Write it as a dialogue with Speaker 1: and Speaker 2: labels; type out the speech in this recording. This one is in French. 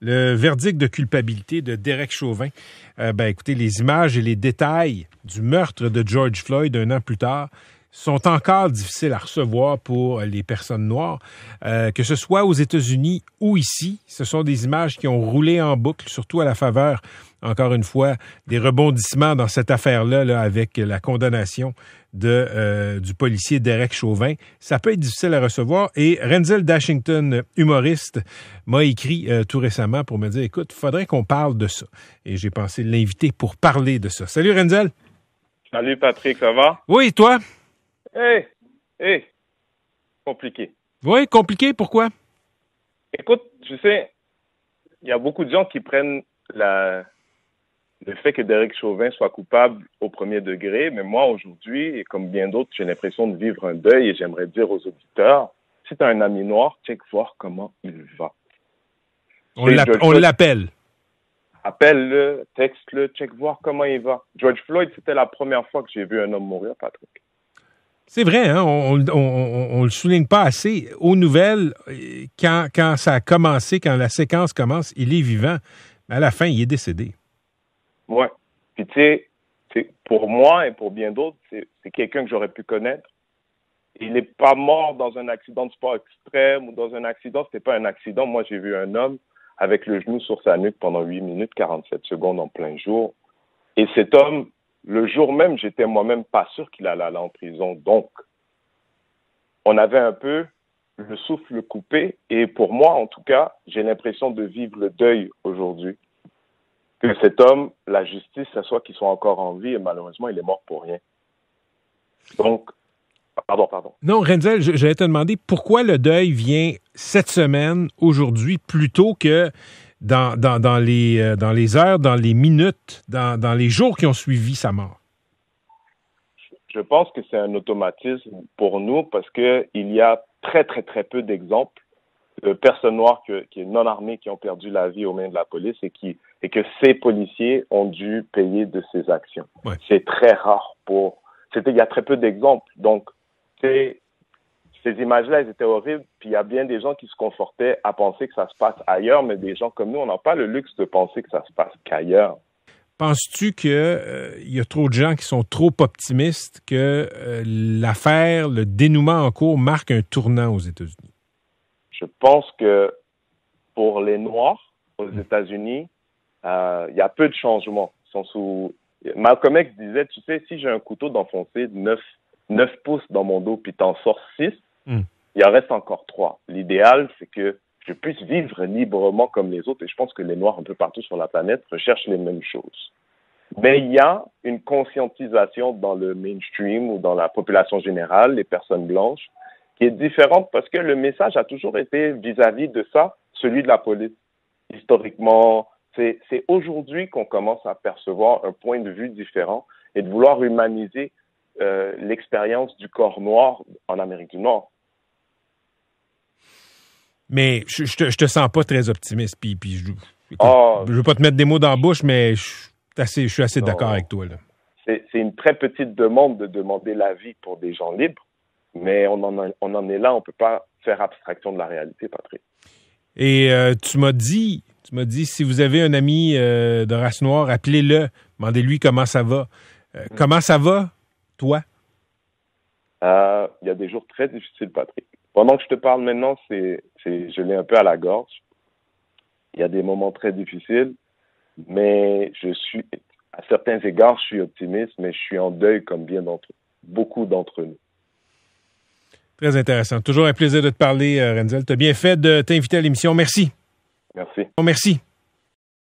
Speaker 1: Le verdict de culpabilité de Derek Chauvin. Écoutez, les images et les détails du meurtre de George Floyd un an plus tard sont encore difficiles à recevoir pour les personnes noires, que ce soit aux États-Unis ou ici. Ce sont des images qui ont roulé en boucle, surtout à la faveur, encore une fois, des rebondissements dans cette affaire-là, là, avec la condamnation du policier Derek Chauvin. Ça peut être difficile à recevoir. Et Renzel Dashington, humoriste, m'a écrit tout récemment pour me dire, écoute, il faudrait qu'on parle de ça. Et j'ai pensé l'inviter pour parler de ça. Salut Renzel.
Speaker 2: Salut Patrick, ça va?
Speaker 1: Oui, toi?
Speaker 2: Compliqué.
Speaker 1: Oui, compliqué, pourquoi?
Speaker 2: Écoute, tu sais, il y a beaucoup de gens qui prennent le fait que Derek Chauvin soit coupable au premier degré, mais moi, aujourd'hui, et comme bien d'autres, j'ai l'impression de vivre un deuil et j'aimerais dire aux auditeurs, si tu as un ami noir, check voir comment il va.
Speaker 1: On l'appelle.
Speaker 2: Appelle-le, texte-le, check voir comment il va. George Floyd, c'était la première fois que j'ai vu un homme mourir, Patrick.
Speaker 1: C'est vrai, hein? On le souligne pas assez. Aux nouvelles, quand ça a commencé, quand la séquence commence, il est vivant. Mais à la fin, il est décédé.
Speaker 2: Ouais. Puis tu sais, pour moi et pour bien d'autres, c'est quelqu'un que j'aurais pu connaître. Il n'est pas mort dans un accident de sport extrême ou dans un accident. C'était pas un accident. Moi, j'ai vu un homme avec le genou sur sa nuque pendant 8 minutes 47 secondes en plein jour. Et cet homme, le jour même, j'étais moi-même pas sûr qu'il allait aller en prison. Donc, on avait un peu le souffle coupé. Et pour moi, en tout cas, j'ai l'impression de vivre le deuil aujourd'hui. Que cet homme, la justice, ça soit qu'il soit encore en vie et malheureusement, il est mort pour rien. Donc, pardon.
Speaker 1: Non, Renzel, j'allais te demander pourquoi le deuil vient cette semaine, aujourd'hui, plutôt que dans les heures, dans les minutes, dans les jours qui ont suivi sa mort.
Speaker 2: Je pense que c'est un automatisme pour nous parce que il y a très, très, très peu d'exemples de personnes noires qui sont non armées qui ont perdu la vie aux mains de la police et que ces policiers ont dû payer de ces actions.
Speaker 1: Ouais.
Speaker 2: C'est très rare il y a très peu d'exemples. Donc, ces images-là, elles étaient horribles. Puis il y a bien des gens qui se confortaient à penser que ça se passe ailleurs, mais des gens comme nous, on n'a pas le luxe de penser que ça se passe qu'ailleurs.
Speaker 1: Penses-tu qu'il y a trop de gens qui sont trop optimistes que l'affaire, le dénouement en cours marque un tournant aux États-Unis?
Speaker 2: Je pense que pour les Noirs aux États-Unis, il y a peu de changements. Malcolm X disait, tu sais, si j'ai un couteau d'enfoncer de 9 pouces dans mon dos puis t'en sors 6, il en reste encore 3. L'idéal, c'est que je puisse vivre librement comme les autres et je pense que les Noirs un peu partout sur la planète recherchent les mêmes choses. Mais il y a une conscientisation dans le mainstream ou dans la population générale, les personnes blanches, qui est différente parce que le message a toujours été vis-à-vis de ça, celui de la police. Historiquement, c'est aujourd'hui qu'on commence à percevoir un point de vue différent et de vouloir humaniser l'expérience du corps noir en Amérique du Nord.
Speaker 1: Mais je te sens pas très optimiste. Puis je veux pas te mettre des mots dans la bouche, mais je suis assez d'accord avec toi, là.
Speaker 2: C'est une très petite demande de demander l'avis pour des gens libres, mais on en est là, on peut pas faire abstraction de la réalité, Patrick.
Speaker 1: Et tu m'as dit, si vous avez un ami de race noire, appelez-le, demandez-lui comment ça va. Comment ça va, toi?
Speaker 2: Il y a des jours très difficiles, Patrick. Pendant que je te parle maintenant, je l'ai un peu à la gorge. Il y a des moments très difficiles, mais à certains égards, je suis optimiste, mais je suis en deuil comme beaucoup d'entre nous.
Speaker 1: Très intéressant. Toujours un plaisir de te parler, Renzel. Tu as bien fait de t'inviter à l'émission. Merci.
Speaker 2: Merci.
Speaker 1: Merci.